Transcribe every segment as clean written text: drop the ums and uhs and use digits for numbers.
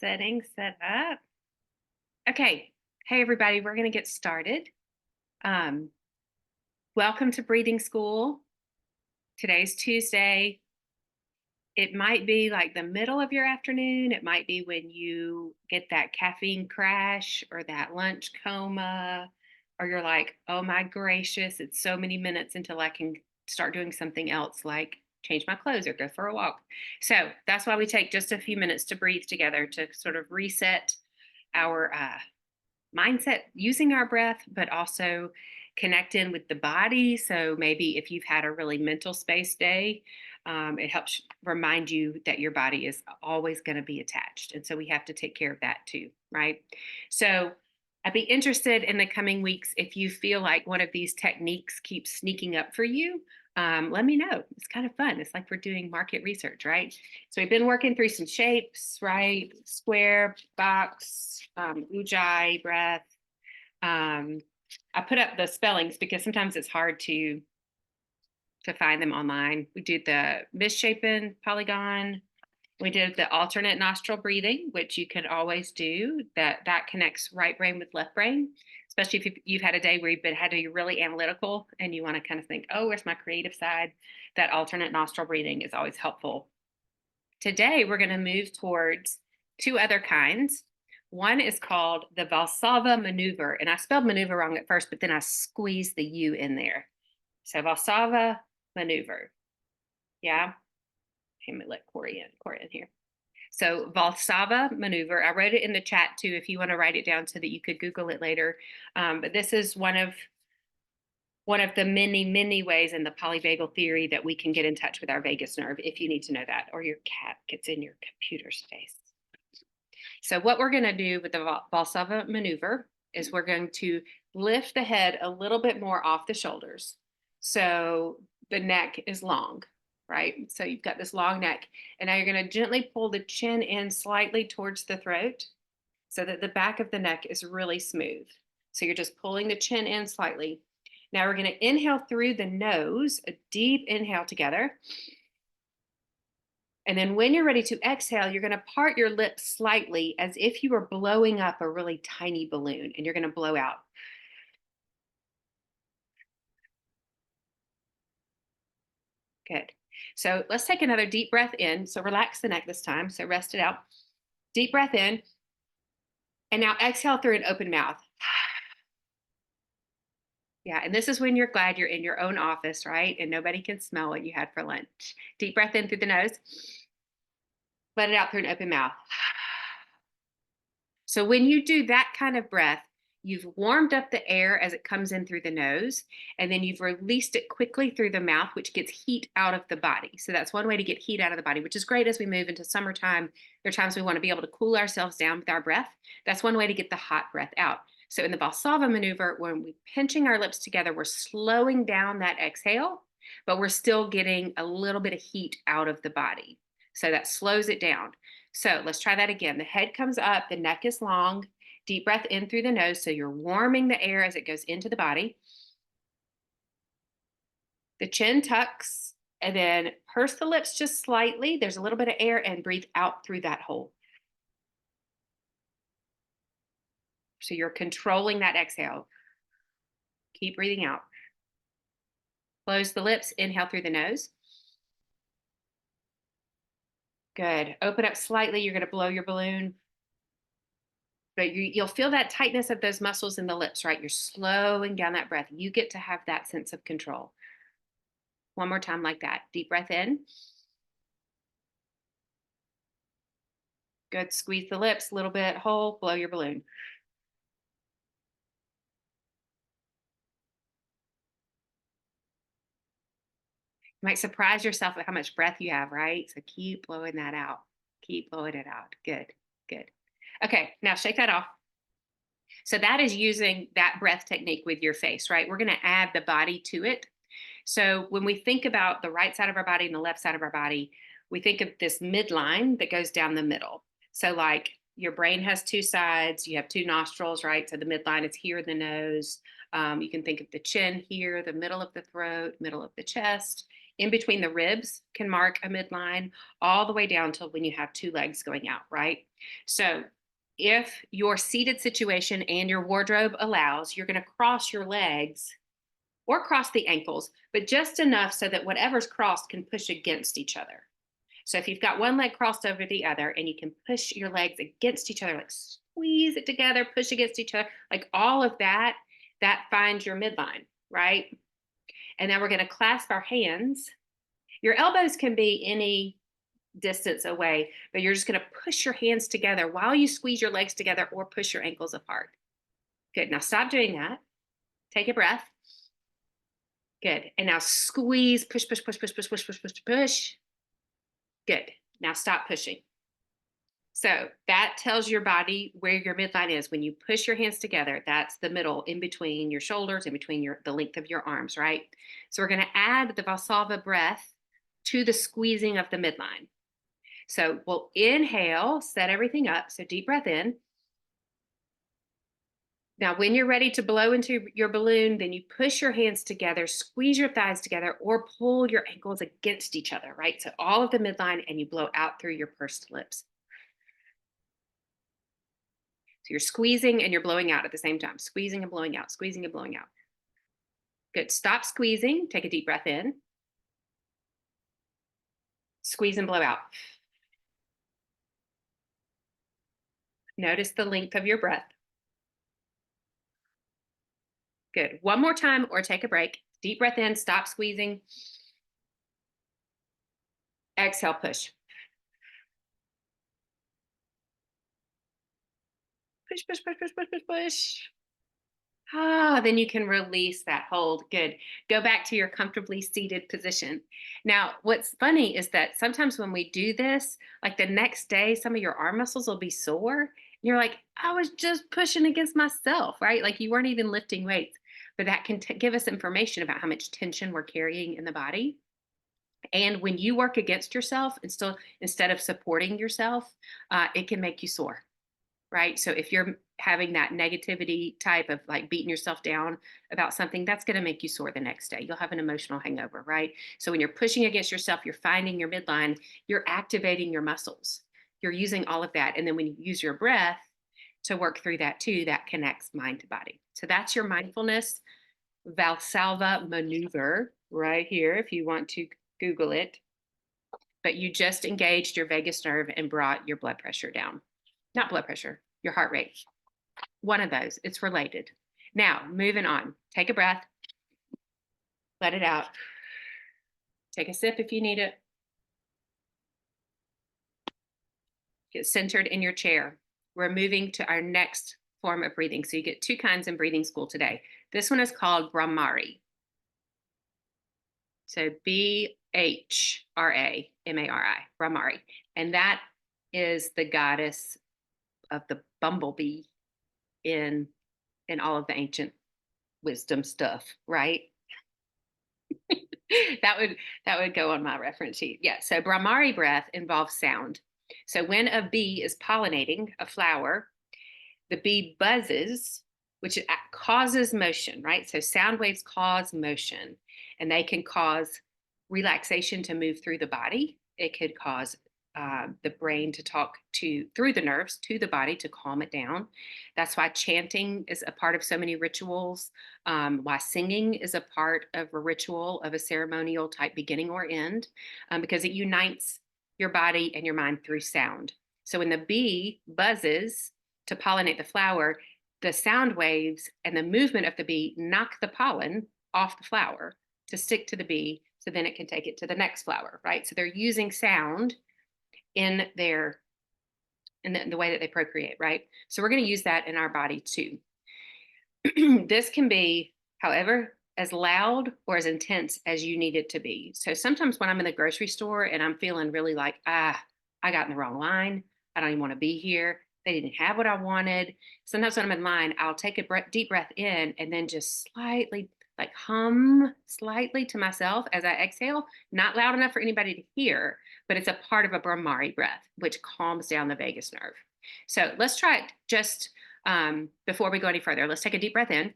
Setting set up. Okay. Hey, everybody, we're going to get started. Um, Welcome to breathing school. Today's Tuesday. It might be like the middle of your afternoon. It might be when you get that caffeine crash or that lunch coma, or you're like, oh my gracious, it's so many minutes until I can start doing something else like change my clothes or go for a walk. So that's why we take just a few minutes to breathe together to sort of reset our mindset using our breath, but also connect in with the body. So maybe if you've had a really mental space day, it helps remind you that your body is always going to be attached. And so we have to take care of that too, right? So I'd be interested in the coming weeks if you feel like one of these techniques keeps sneaking up for you. Let me know. It's kind of fun. It's like we're doing market research, right? So we've been working through some shapes, right? Square, box, ujjayi, breath. I put up the spellings because sometimes it's hard to find them online. We did the misshapen polygon. We did the alternate nostril breathing, which you can always do. That connects right brain with left brain, especially if you've had a day where you've had to be really analytical and you want to kind of think, oh, where's my creative side? That alternate nostril breathing is always helpful. Today, we're going to move towards two other kinds. One is called the Valsalva Maneuver, and I spelled maneuver wrong at first, but then I squeezed the U in there. So Valsalva Maneuver. Yeah. Let me let Corey in here. So Valsalva Maneuver. I wrote it in the chat too, if you want to write it down so that you could Google it later. But this is one of the many ways in the polyvagal theory that we can get in touch with our vagus nerve, if you need to know that, or your cat gets in your computer space. So what we're going to do with the Valsalva Maneuver is we're going to lift the head a little bit more off the shoulders. So the neck is long, right? So you've got this long neck. And now you're going to gently pull the chin in slightly towards the throat so that the back of the neck is really smooth. So you're just pulling the chin in slightly. Now we're going to inhale through the nose, a deep inhale together. And then when you're ready to exhale, you're going to part your lips slightly as if you were blowing up a really tiny balloon, and you're going to blow out. Good. So let's take another deep breath in. So relax the neck this time. So rest it out. Deep breath in. And now exhale through an open mouth. Yeah, and this is when you're glad you're in your own office, right? And nobody can smell what you had for lunch. Deep breath in through the nose. Let it out through an open mouth. So when you do that kind of breath, you've warmed up the air as it comes in through the nose, and then you've released it quickly through the mouth, which gets heat out of the body. So that's one way to get heat out of the body, which is great as we move into summertime. There are times we want to be able to cool ourselves down with our breath. That's one way to get the hot breath out. So in the Valsalva maneuver, when we're pinching our lips together, we're slowing down that exhale, but we're still getting a little bit of heat out of the body. So that slows it down. So let's try that again. The head comes up, the neck is long. Deep breath in through the nose. So you're warming the air as it goes into the body. The chin tucks, and then purse the lips just slightly. There's a little bit of air, and breathe out through that hole. So you're controlling that exhale. Keep breathing out. Close the lips, inhale through the nose. Good. Open up slightly. You're going to blow your balloon. But you'll feel that tightness of those muscles in the lips, right? You're slowing down that breath. You get to have that sense of control. One more time like that. Deep breath in. Good. Squeeze the lips a little bit. Hold. Blow your balloon. You might surprise yourself at how much breath you have, right? So keep blowing that out. Keep blowing it out. Good. Good. Okay. Now shake that off. So that is using that breath technique with your face, right? We're going to add the body to it. So when we think about the right side of our body and the left side of our body, we think of this midline that goes down the middle. So like your brain has two sides, you have two nostrils, right? So the midline is here in the nose. You can think of the chin here, the middle of the throat, middle of the chest. in between the ribs can mark a midline, all the way down till when you have two legs going out, right? So if your seated situation and your wardrobe allows, you're going to cross your legs or cross the ankles, but just enough so that whatever's crossed can push against each other. So if you've got one leg crossed over the other and you can push your legs against each other, like squeeze it together, push against each other, like all of that, that finds your midline, right? And now we're going to clasp our hands. Your elbows can be any distance away, but you're just going to push your hands together while you squeeze your legs together or push your ankles apart. Good. Now stop doing that. Take a breath. Good. And now squeeze, push, push, push, push, push, push, push, push, push. Good. Now stop pushing. So that tells your body where your midline is. When you push your hands together, that's the middle in between your shoulders, in between the length of your arms, right? So we're going to add the Valsalva breath to the squeezing of the midline. So we'll inhale, set everything up. So deep breath in. Now, when you're ready to blow into your balloon, then you push your hands together, squeeze your thighs together, or pull your ankles against each other, right? So all of the midline, and you blow out through your pursed lips. So you're squeezing and you're blowing out at the same time, squeezing and blowing out, squeezing and blowing out. Good. Stop squeezing. Take a deep breath in. Squeeze and blow out. Notice the length of your breath. Good. One more time or take a break. Deep breath in, stop squeezing. Exhale, push. Push, push, push, push, push, push, push. Then you can release that hold. Good. Go back to your comfortably seated position. Now, what's funny is that sometimes when we do this, like the next day, some of your arm muscles will be sore. And you're like, I was just pushing against myself, right? Like you weren't even lifting weights. But that can give us information about how much tension we're carrying in the body. And when you work against yourself instead of supporting yourself, it can make you sore, right? So if you're having that negativity type of like beating yourself down about something, that's going to make you sore the next day. You'll have an emotional hangover, right? So when you're pushing against yourself, you're finding your midline, you're activating your muscles, you're using all of that. And then when you use your breath to work through that too, that connects mind to body. So that's your mindfulness Valsalva Maneuver right here, if you want to Google it. But you just engaged your vagus nerve and brought your blood pressure down. Not blood pressure, your heart rate. One of those, it's related. Now, moving on. Take a breath. Let it out. Take a sip if you need it. Get centered in your chair. We're moving to our next form of breathing. So you get two kinds in breathing school today. This one is called Bhramari. So Bhramari, Bhramari. And that is the goddess of the bumblebee in all of the ancient wisdom stuff, right? that would go on my reference sheet. Yeah. So Bhramari breath involves sound. So when a bee is pollinating a flower, the bee buzzes, which causes motion, right? So sound waves cause motion, and they can cause relaxation to move through the body. It could cause the brain to talk through the nerves to the body to calm it down. That's why chanting is a part of so many rituals, why singing is a part of a ritual of a ceremonial type beginning or end, because it unites your body and your mind through sound. So when the bee buzzes to pollinate the flower, the sound waves and the movement of the bee knock the pollen off the flower to stick to the bee, so then it can take it to the next flower, right? So they're using sound in the way that they procreate, right? So we're going to use that in our body too. This can be, however, as loud or as intense as you need it to be. So sometimes when I'm in the grocery store and I'm feeling really like, I got in the wrong line, I don't even want to be here, they didn't have what I wanted. Sometimes when I'm in line, I'll take a deep breath in and then just slightly like hum slightly to myself as I exhale, not loud enough for anybody to hear, but it's a part of a Bhramari breath, which calms down the vagus nerve. So let's try it just before we go any further. Let's take a deep breath in.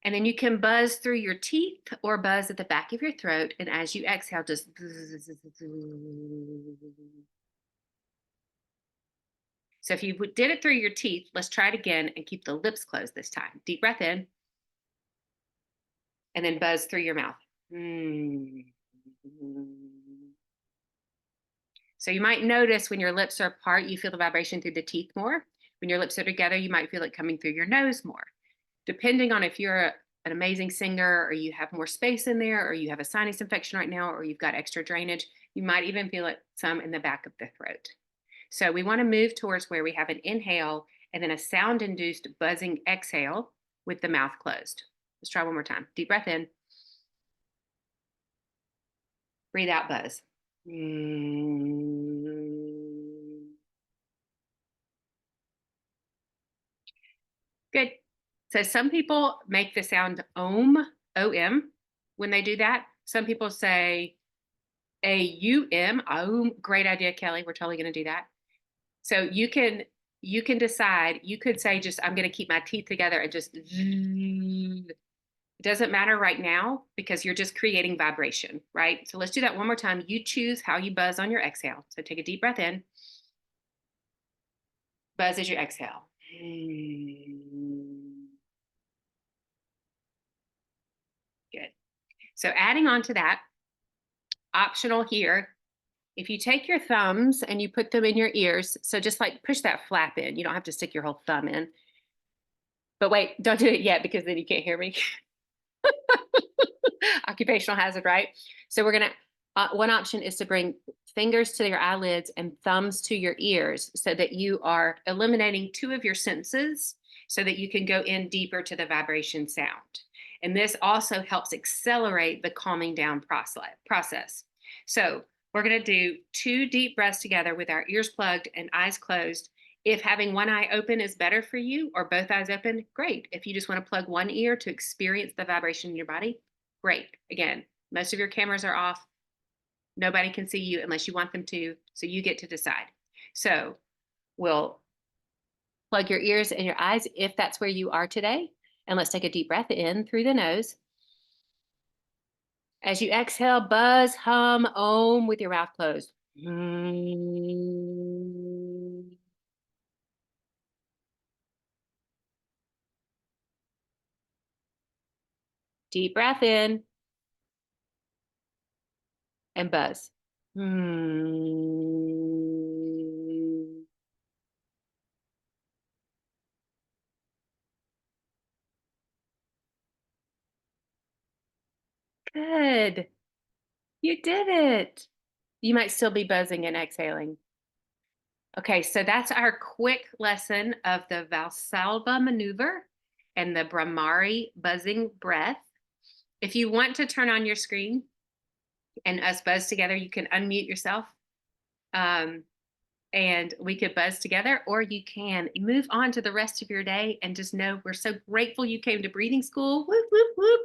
And then you can buzz through your teeth or buzz at the back of your throat. And as you exhale, just. So if you did it through your teeth, let's try it again and keep the lips closed this time. Deep breath in and then buzz through your mouth. So you might notice when your lips are apart, you feel the vibration through the teeth more. When your lips are together, you might feel it coming through your nose more. Depending on if you're an amazing singer or you have more space in there or you have a sinus infection right now or you've got extra drainage, you might even feel it some in the back of the throat. So we want to move towards where we have an inhale and then a sound-induced buzzing exhale with the mouth closed. Let's try one more time. Deep breath in. Breathe out, buzz. Good. So some people make the sound om, O-M, when they do that. Some people say A-U-M, om. Great idea, Kelly. We're totally going to do that. So you can decide. You could say just, I'm going to keep my teeth together and just, it doesn't matter right now because you're just creating vibration, right? So let's do that one more time. You choose how you buzz on your exhale. So take a deep breath in. Buzz as you exhale. Good. So adding on to that, optional here, if you take your thumbs and you put them in your ears, so just like push that flap in. You don't have to stick your whole thumb in. But wait, don't do it yet because then you can't hear me. Occupational hazard, right? So we're gonna, one option is to bring fingers to your eyelids and thumbs to your ears so that you are eliminating two of your senses so that you can go in deeper to the vibration sound. And this also helps accelerate the calming down process. So we're gonna do 2 deep breaths together with our ears plugged and eyes closed. If having one eye open is better for you or both eyes open, great. If you just want to plug one ear to experience the vibration in your body, great. Again, most of your cameras are off. Nobody can see you unless you want them to, so you get to decide. So we'll plug your ears and your eyes if that's where you are today. And let's take a deep breath in through the nose. As you exhale, buzz, hum, om with your mouth closed. Deep breath in and buzz. Good. You did it. You might still be buzzing and exhaling. Okay, so that's our quick lesson of the Valsalva Maneuver and the Bhramari buzzing breath. If you want to turn on your screen and us buzz together, you can unmute yourself and we could buzz together, or you can move on to the rest of your day and just know we're so grateful you came to breathing school. Whoop, whoop, whoop.